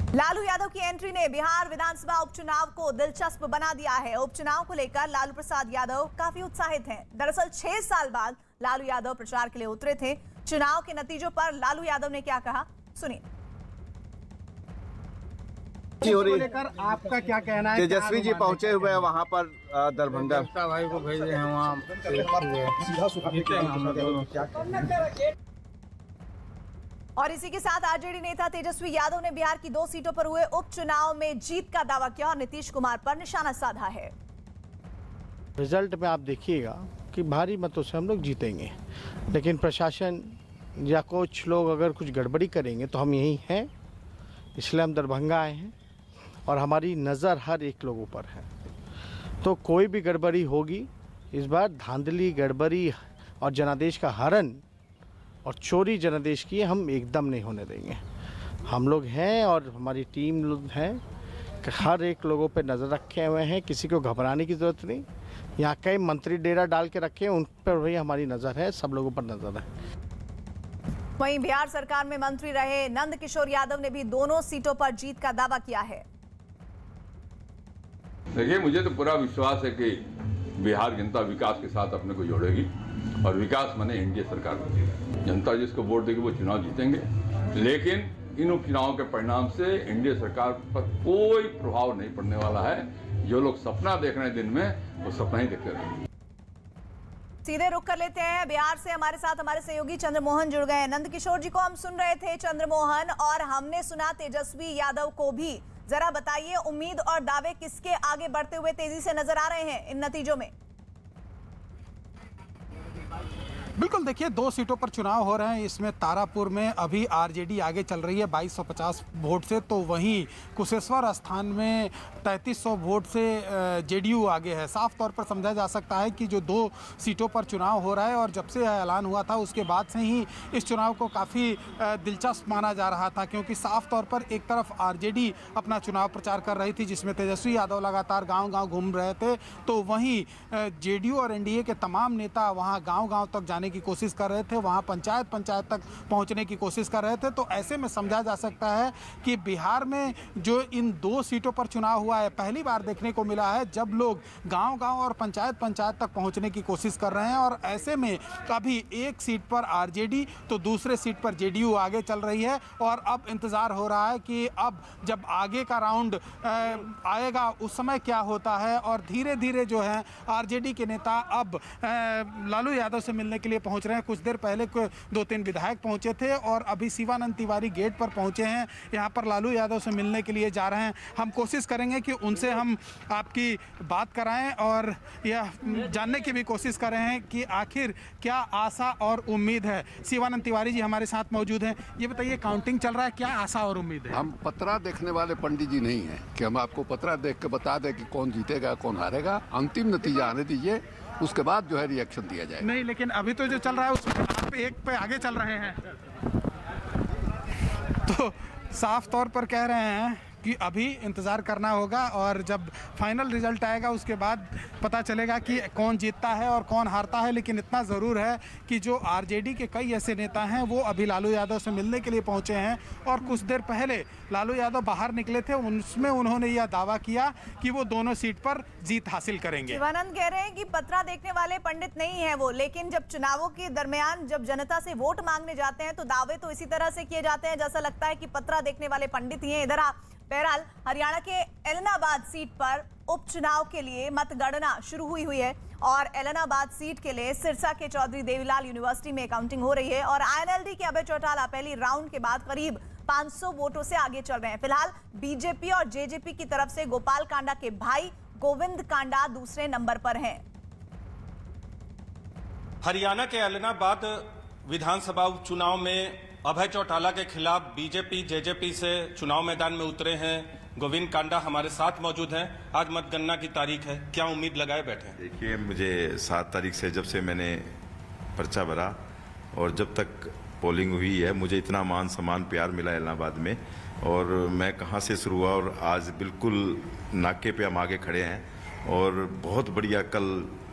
लालू यादव की एंट्री ने बिहार विधानसभा उपचुनाव को दिलचस्प बना दिया है। उपचुनाव को लेकर लालू प्रसाद यादव काफी उत्साहित हैं। दरअसल 6 साल बाद लालू यादव प्रचार के लिए उतरे थे। चुनाव के नतीजों पर लालू यादव ने क्या कहा, सुनिए। लेकर आपका क्या कहना है? तेजस्वी जी पहुंचे हुए हैं वहां पर दरभंगा। भाई को भेजे हैं वहाँ। और इसी के साथ आरजेडी नेता तेजस्वी यादव ने बिहार की 2 सीटों पर हुए उपचुनाव में जीत का दावा किया और नीतीश कुमार पर निशाना साधा है। रिजल्ट में आप देखिएगा कि भारी मतों से हम लोग जीतेंगे, लेकिन प्रशासन या कुछ लोग अगर कुछ गड़बड़ी करेंगे तो हम यही हैं, इसलिए हम दरभंगा आए हैं और हमारी नज़र हर एक लोगों पर है। तो कोई भी गड़बड़ी होगी इस बार, धांधली गड़बड़ी और जनादेश का हरण और चोरी जनादेश की हम एकदम नहीं होने देंगे। हम लोग हैं और हमारी टीम लोग हैं कि हर एक लोगों पे नज़र रखे हुए हैं, किसी को घबराने की ज़रूरत नहीं। यहाँ कई मंत्री डेरा डाल के रखे हैं, उन पर भी हमारी नज़र है, सब लोगों पर नज़र है। वहीं बिहार सरकार में मंत्री रहे नंद किशोर यादव ने भी दोनों सीटों पर जीत का दावा किया है। देखिए, मुझे तो पूरा विश्वास है कि बिहार जनता विकास के साथ अपने को जोड़ेगी और विकास माने एनडीए सरकार में जनता जिसको वोट देगी वो चुनाव जीतेंगे। लेकिन इन उपचुनावों के परिणाम से एनडीए सरकार पर कोई प्रभाव नहीं पड़ने वाला है। जो लोग सपना देख रहे हैं दिन में, वो सपना ही देखते रहेंगे। सीधे रुक कर लेते हैं बिहार से। हमारे साथ हमारे सहयोगी चंद्रमोहन जुड़ गए हैं। नंद किशोर जी को हम सुन रहे थे चंद्रमोहन, और हमने सुना तेजस्वी यादव को भी। जरा बताइए, उम्मीद और दावे किसके आगे बढ़ते हुए तेजी से नजर आ रहे हैं इन नतीजों में? बिल्कुल, देखिए 2 सीटों पर चुनाव हो रहे हैं। इसमें तारापुर में अभी आरजेडी आगे चल रही है 2250 वोट से, तो वहीं कुशेश्वर स्थान में 3300 वोट से जेडीयू आगे है। साफ तौर पर समझा जा सकता है कि जो 2 सीटों पर चुनाव हो रहा है और जब से ऐलान हुआ था उसके बाद से ही इस चुनाव को काफ़ी दिलचस्प माना जा रहा था, क्योंकि साफ तौर पर एक तरफ आरजेडी अपना चुनाव प्रचार कर रही थी जिसमें तेजस्वी यादव लगातार गाँव-गाँव घूम रहे थे, तो वहीं जेडीयू और एनडीए के तमाम नेता वहाँ गाँव-गाँव तक जाने की कोशिश कर रहे थे, वहां पंचायत तक पहुंचने की कोशिश कर रहे थे। तो ऐसे में समझा जा सकता है कि बिहार में जो इन 2 सीटों पर चुनाव हुआ है, पहली बार देखने को मिला है जब लोग गांव-गांव और पंचायत तक पहुंचने की कोशिश कर रहे हैं। और ऐसे में अभी एक सीट पर आरजेडी तो दूसरे सीट पर जेडीयू आगे चल रही है। और अब इंतजार हो रहा है कि अब जब आगे का राउंड आएगा उस समय क्या होता है। और धीरे धीरे जो है आरजेडी के नेता अब लालू यादव से मिलने के लिए पहुंच रहे हैं। कुछ देर पहले 2-3 विधायक पहुंचे थे और अभी शिवानंद तिवारी गेट पर पहुंचे हैं, यहाँ पर लालू यादव से मिलने के लिए जा रहे हैं। हम कोशिश करेंगे कि उनसे हम आपकी बात कराएं और यह जानने की भी कोशिश कर रहे हैं कि आखिर क्या आशा और उम्मीद है। शिवानंद तिवारी जी हमारे साथ मौजूद हैं। ये बताइए, काउंटिंग चल रहा है, क्या आशा और उम्मीद है? हम पतरा देखने वाले पंडित जी नहीं हैं कि हम आपको पतरा देख के बता दें कि कौन जीतेगा कौन हारेगा। अंतिम नतीजा आने दीजिए, उसके बाद जो है रिएक्शन दिया जाए। नहीं, लेकिन अभी तो जो चल रहा है उसमें आप एक पे आगे चल रहे हैं, तो साफ तौर पर कह रहे हैं कि अभी इंतज़ार करना होगा और जब फाइनल रिजल्ट आएगा उसके बाद पता चलेगा कि कौन जीतता है और कौन हारता है। लेकिन इतना ज़रूर है कि जो आरजेडी के कई ऐसे नेता हैं वो अभी लालू यादव से मिलने के लिए पहुंचे हैं और कुछ देर पहले लालू यादव बाहर निकले थे, उसमें उन्होंने यह दावा किया कि वो दोनों सीट पर जीत हासिल करेंगे। शिवानंद कह रहे हैं कि पत्रा देखने वाले पंडित नहीं है वो, लेकिन जब चुनावों के दरमियान जब जनता से वोट मांगने जाते हैं तो दावे तो इसी तरह से किए जाते हैं जैसा लगता है कि पत्रा देखने वाले पंडित ही हैं। इधर बहरहाल हरियाणा के एलनाबाद सीट पर उपचुनाव के लिए मतगणना शुरू हुई है और एलनाबाद सीट के लिए सिरसा के चौधरी देवीलाल यूनिवर्सिटी में काउंटिंग हो रही है और आईएनएलडी के अभय चौटाला पहली राउंड के बाद करीब 500 वोटों से आगे चल रहे हैं। फिलहाल बीजेपी और जेजेपी की तरफ से गोपाल कांडा के भाई गोविंद कांडा दूसरे नंबर पर हैं। हरियाणा के एलनाबाद विधानसभा उपचुनाव में अभय चौटाला के खिलाफ बीजेपी जेजेपी से चुनाव मैदान में उतरे हैं गोविंद कांडा हमारे साथ मौजूद हैं। आज मतगणना की तारीख है, क्या उम्मीद लगाए बैठे हैं? देखिए, मुझे 7 तारीख से जब से मैंने पर्चा भरा और जब तक पोलिंग हुई है, मुझे इतना मान सम्मान प्यार मिला इलाहाबाद में और मैं कहां से शुरू हुआ और आज बिल्कुल नाके पे हम आगे खड़े हैं और बहुत बढ़िया कल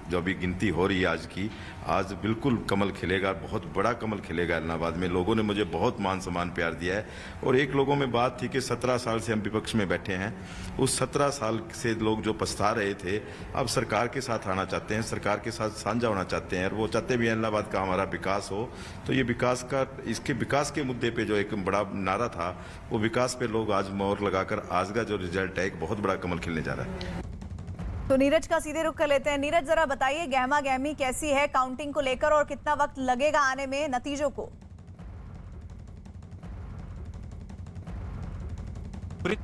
जो अभी गिनती हो रही है आज की, आज बिल्कुल कमल खिलेगा, बहुत बड़ा कमल खिलेगा इलाहाबाद में। लोगों ने मुझे बहुत मान सम्मान प्यार दिया है। और एक लोगों में बात थी कि 17 साल से हम विपक्ष में बैठे हैं, उस 17 साल से लोग जो पछता रहे थे अब सरकार के साथ आना चाहते हैं, सरकार के साथ साझा होना चाहते हैं, और वो चाहते भी हैं इलाहाबाद का हमारा विकास हो। तो ये इसके विकास के मुद्दे पे जो एक बड़ा नारा था, वो विकास पे लोग आज मोहर लगाकर आज का जो रिजल्ट है एक बहुत बड़ा कमल खिलने जा रहा है। तो नीरज का सीधे रुख कर लेते हैं। नीरज, जरा बताइए गहमा गहमी कैसी है काउंटिंग को लेकर और कितना वक्त लगेगा आने में नतीजों को?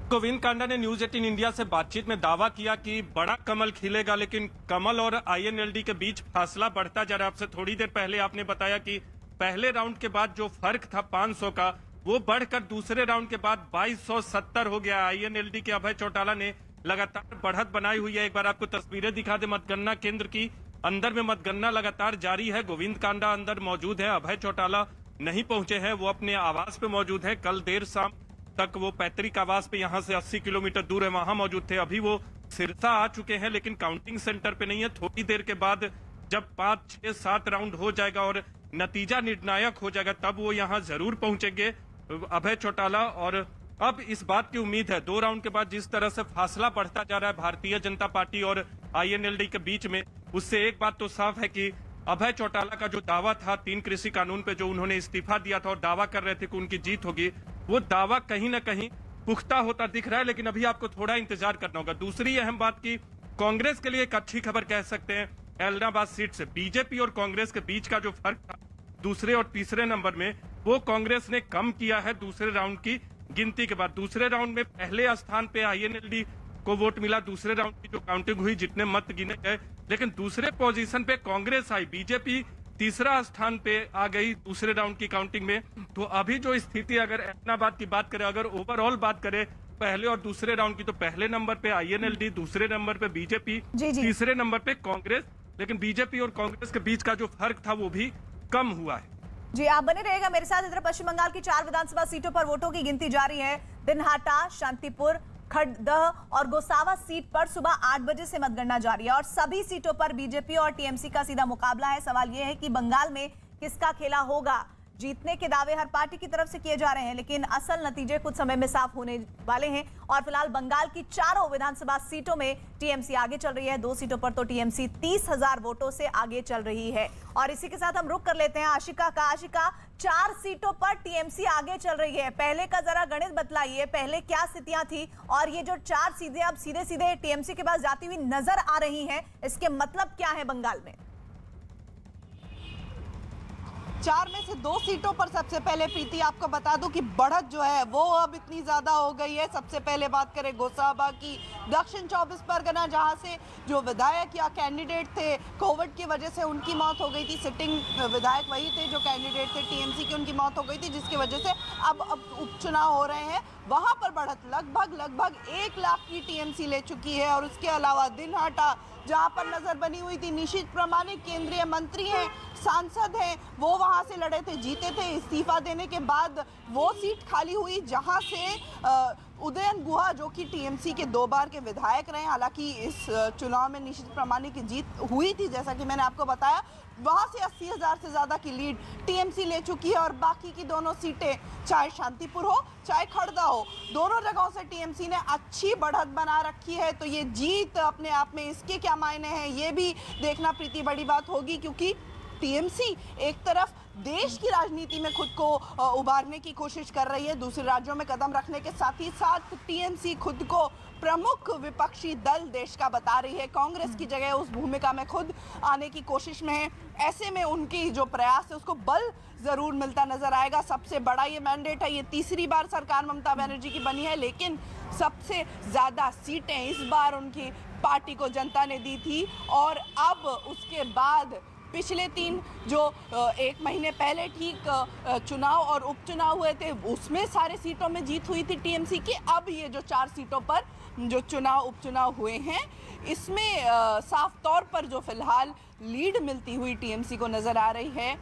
गोविंद कांडा ने न्यूज 18 इंडिया से बातचीत में दावा किया कि बड़ा कमल खिलेगा, लेकिन कमल और INLD के बीच फासला बढ़ता जा रहा है। आपसे थोड़ी देर पहले आपने बताया कि पहले राउंड के बाद जो फर्क था 500 का, वो बढ़कर दूसरे राउंड के बाद 2270 हो गया। INLD के अभय चौटाला ने लगातार बढ़त बनाई हुई है। एक बार आपको तस्वीरें दिखा दे मतगणना केंद्र की। अंदर में मतगणना लगातार जारी है। गोविंद कांडा अंदर मौजूद है, अभय चौटाला नहीं पहुंचे हैं, वो अपने आवास पे मौजूद है। कल देर शाम तक वो पैतृक आवास पे यहाँ से 80 किलोमीटर दूर है, वहां मौजूद थे। अभी वो सिरसा आ चुके हैं, लेकिन काउंटिंग सेंटर पे नहीं है। थोड़ी देर के बाद जब 5, 6, 7 राउंड हो जाएगा और नतीजा निर्णायक हो जाएगा, तब वो यहाँ जरूर पहुंचेंगे अभय चौटाला। और अब इस बात की उम्मीद है 2 राउंड के बाद जिस तरह से फासला बढ़ता जा रहा है भारतीय जनता पार्टी और INLD के बीच में, उससे एक बात तो साफ है कि अभय चौटाला का जो दावा था 3 कृषि कानून पे, जो उन्होंने इस्तीफा दिया था और दावा कर रहे थे कि उनकी जीत होगी, वो दावा कहीं ना कहीं पुख्ता होता दिख रहा है। लेकिन अभी आपको थोड़ा इंतजार करना होगा। दूसरी अहम बात की कांग्रेस के लिए एक अच्छी खबर कह सकते हैं, एलनाबाद सीट से बीजेपी और कांग्रेस के बीच का जो फर्क था दूसरे और तीसरे नंबर में, वो कांग्रेस ने कम किया है दूसरे राउंड की गिनती के बाद। दूसरे राउंड में पहले स्थान पे INLD को वोट मिला, दूसरे राउंड की जो काउंटिंग हुई, जितने मत गिने गए, लेकिन दूसरे पोजीशन पे कांग्रेस आई, बीजेपी तीसरा स्थान पे आ गई दूसरे राउंड की काउंटिंग में। तो अभी जो स्थिति, अगर एलनाबाद की बात करें, अगर ओवरऑल बात करें पहले और दूसरे राउंड की, तो पहले नंबर पे INLD, दूसरे नंबर पे बीजेपी, तीसरे नंबर पे कांग्रेस। लेकिन बीजेपी और कांग्रेस के बीच का जो फर्क था वो भी कम हुआ है। जी, आप बने रहिएगा मेरे साथ। इधर पश्चिम बंगाल की 4 विधानसभा सीटों पर वोटों की गिनती जारी है। दिनहाटा, शांतिपुर, खड़दह और गोसावा सीट पर सुबह 8 बजे से मतगणना जारी है और सभी सीटों पर बीजेपी और टीएमसी का सीधा मुकाबला है। सवाल यह है कि बंगाल में किसका खेला होगा। जीतने के दावे हर पार्टी की तरफ से किए जा रहे हैं, लेकिन असल नतीजे कुछ समय में साफ होने वाले हैं। और फिलहाल बंगाल की 4 विधानसभा सीटों में टीएमसी आगे चल रही है। 2 सीटों पर तो टीएमसी 30,000 वोटों से आगे चल रही है। और इसी के साथ हम रुक कर लेते हैं आशिका का। आशिका, 4 सीटों पर टीएमसी आगे चल रही है। पहले का जरा गणित बतलाइए, पहले क्या स्थितियां थी और ये जो 4 सीटें अब सीधे सीधे टीएमसी के पास जाती हुई नजर आ रही हैं, इसके मतलब क्या है बंगाल में? 4 में से 2 सीटों पर सबसे पहले प्रीति आपको बता दूं कि बढ़त जो है वो अब इतनी ज्यादा हो गई है। सबसे पहले बात करें गोसाबा की, दक्षिण 24 परगना, जहां से जो विधायक या कैंडिडेट थे, कोविड की वजह से उनकी मौत हो गई थी। सिटिंग विधायक वही थे जो कैंडिडेट थे टीएमसी की, उनकी मौत हो गई थी, जिसकी वजह से अब उपचुनाव हो रहे हैं। वहां पर बढ़त लगभग 1 लाख की टीएमसी ले चुकी है। और उसके अलावा दिनहाटा, जहां पर नजर बनी हुई थी, निशित प्रामाणिक केंद्रीय मंत्री हैं, सांसद हैं, वो वहां से लड़े थे, जीते थे। इस्तीफा देने के बाद वो सीट खाली हुई, जहां से उदयन गुहा, जो कि टीएमसी के 2 बार के विधायक रहे, हालांकि इस चुनाव में निशित प्रामाणिक की जीत हुई थी, जैसा कि मैंने आपको बताया। वहां से 80,000 से ज्यादा की लीड टीएमसी ले चुकी है। और बाकी की दोनों सीटें, चाहे शांतिपुर हो चाहे खड़दा हो, दोनों जगहों से टीएमसी ने अच्छी बढ़त बना रखी है। तो ये जीत अपने आप में इसके क्या मायने हैं, ये भी देखना प्रीति बड़ी बात होगी, क्योंकि टीएमसी एक तरफ देश की राजनीति में खुद को उभारने की कोशिश कर रही है, दूसरे राज्यों में कदम रखने के साथ ही साथ टीएमसी खुद को प्रमुख विपक्षी दल देश का बता रही है। कांग्रेस की जगह उस भूमिका में खुद आने की कोशिश में है। ऐसे में उनकी जो प्रयास है उसको बल जरूर मिलता नजर आएगा। सबसे बड़ा ये मैंडेट है, ये तीसरी बार सरकार ममता बनर्जी की बनी है, लेकिन सबसे ज्यादा सीटें इस बार उनकी पार्टी को जनता ने दी थी। और अब उसके बाद पिछले 3 जो 1 महीने पहले ठीक चुनाव और उपचुनाव हुए थे, उसमें सारे सीटों में जीत हुई थी टीएमसी की। अब ये जो 4 सीटों पर जो चुनाव उपचुनाव हुए हैं, इसमें साफ तौर पर जो फिलहाल लीड मिलती हुई टीएमसी को नजर आ रही है